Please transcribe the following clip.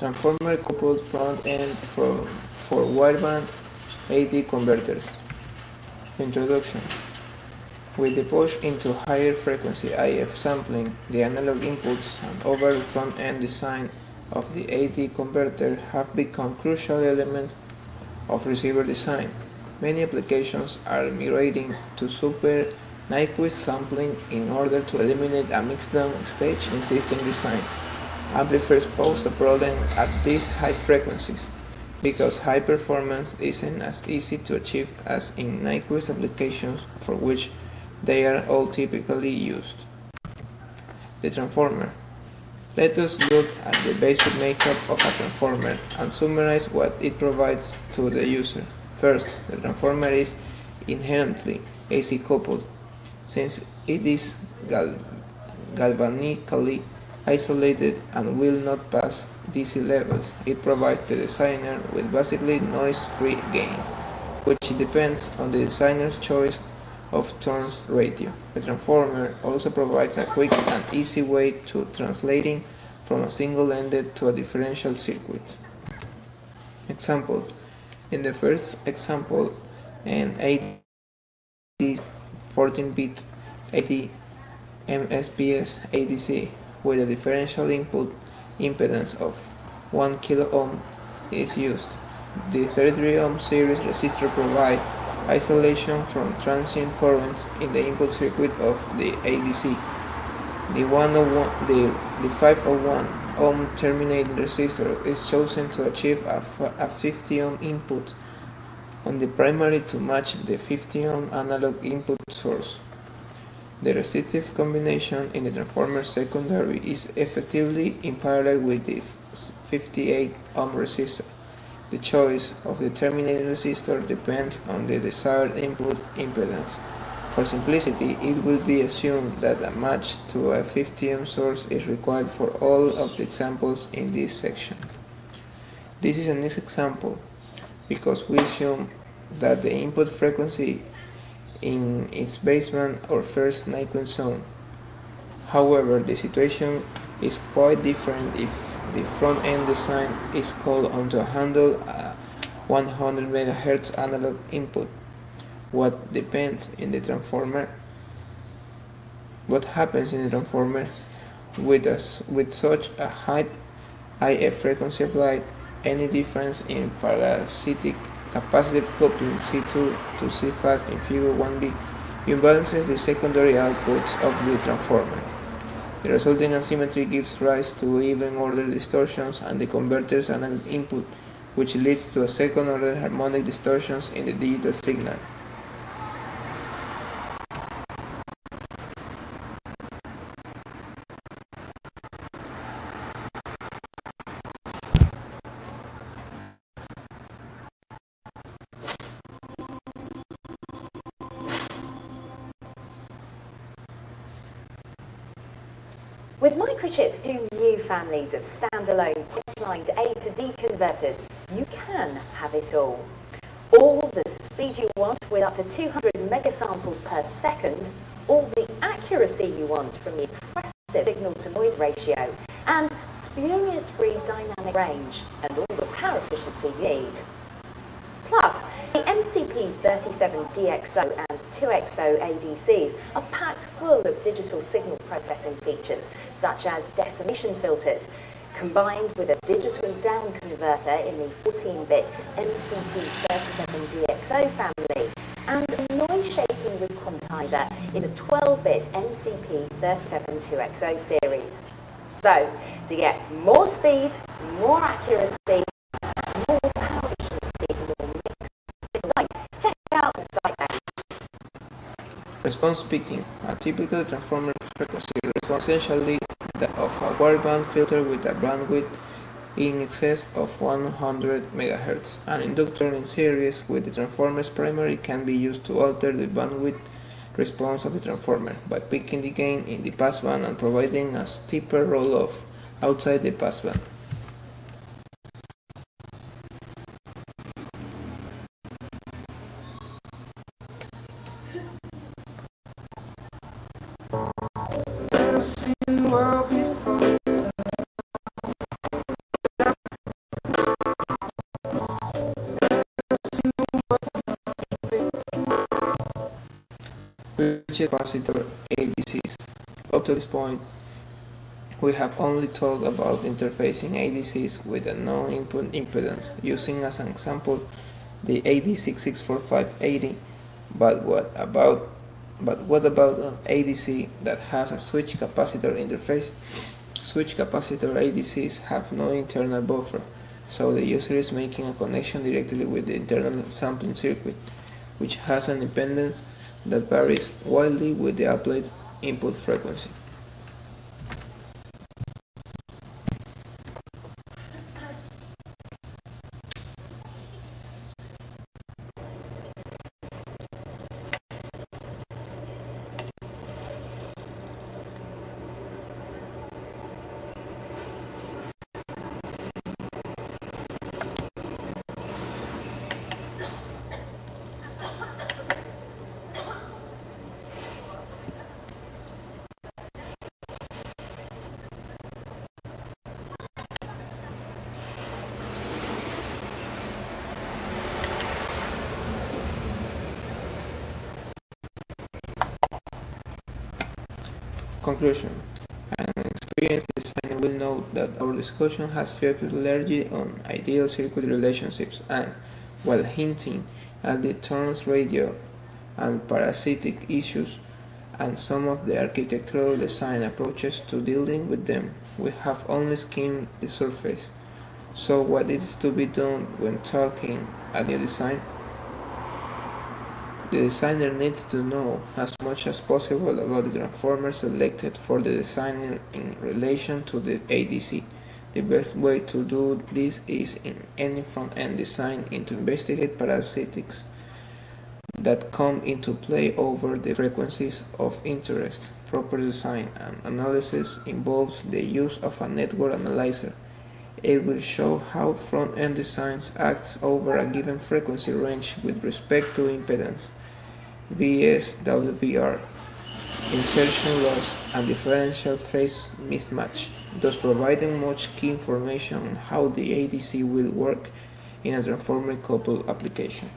Transformer coupled front end for wideband AD converters. Introduction. With the push into higher frequency IF sampling, the analog inputs and overall front end design of the AD converter have become crucial elements of receiver design. Many applications are migrating to super Nyquist sampling in order to eliminate a mixdown stage in system design. Amplifiers pose a problem at these high frequencies because high performance isn't as easy to achieve as in Nyquist applications for which they are all typically used. The transformer. Let us look at the basic makeup of a transformer and summarize what it provides to the user. First, the transformer is inherently AC coupled. Since it is galvanically isolated and will not pass DC levels, it provides the designer with basically noise-free gain, which depends on the designer's choice of turns ratio. The transformer also provides a quick and easy way to translating from a single-ended to a differential circuit. Example. In the first example, an 14-bit 80 MSPS ADC with a differential input impedance of 1 kΩ is used. The 33 ohm series resistor provides isolation from transient currents in the input circuit of the ADC. The 501 ohm terminating resistor is chosen to achieve a 50 ohm input on the primary to match the 50 ohm analog input source. The resistive combination in the transformer secondary is effectively in parallel with the 58 ohm resistor. The choice of the terminating resistor depends on the desired input impedance. For simplicity, it will be assumed that a match to a 50 ohm source is required for all of the examples in this section. This is a nice example because we assume that the input frequency in its baseband or first Nyquist zone. However, the situation is quite different if the front-end design is called on to handle a 100 MHz analog input. What happens in the transformer with such a high IF frequency applied? Any difference in parasitic capacitive coupling C2 to C5 in figure 1b imbalances the secondary outputs of the transformer. The resulting asymmetry gives rise to even-order distortions and the converter's analog input, which leads to a second-order harmonic distortions in the digital signal. With Microchip's two new families of standalone pipelined A to D converters, you can have it all. All the speed you want with up to 200 megasamples per second, all the accuracy you want from the impressive signal-to-noise ratio, and spurious-free dynamic range, and all the power efficiency you need. Plus, the MCP37DXO and 2XO ADCs are packed full of digital signal processing features, such as decimation filters, combined with a digital down converter in the 14-bit MCP37DXO family, and a noise shaping with quantizer in the 12-bit MCP372XO series. So, to get more speed, more accuracy, more power efficiency for your mixed signal, check out the site there. Response peaking. A typical transformer frequency response essentially that of a wideband filter with a bandwidth in excess of 100 MHz. An inductor in series with the transformer's primary can be used to alter the bandwidth response of the transformer by peaking the gain in the passband and providing a steeper roll-off outside the passband. Switched-Capacitor ADCS. Up to this point, we have only talked about interfacing ADCs with a known input impedance, using as an example the AD664580. But what about an ADC that has a switch capacitor interface? Switch capacitor ADCs have no internal buffer, so the user is making a connection directly with the internal sampling circuit, which has an impedance that varies wildly with the applied input frequency. Conclusion. An experienced designer will note that our discussion has focused largely on ideal circuit relationships and, while hinting at the terms radio and parasitic issues and some of the architectural design approaches to dealing with them, we have only skimmed the surface. So what is to be done when talking a new design? The designer needs to know as much as possible about the transformer selected for the design in relation to the ADC. The best way to do this is in any front-end design and to investigate parasitics that come into play over the frequencies of interest. Proper design and analysis involves the use of a network analyzer. It will show how front-end designs acts over a given frequency range with respect to impedance, VSWR, insertion loss, and differential phase mismatch, thus providing much key information on how the ADC will work in a transformer coupled application.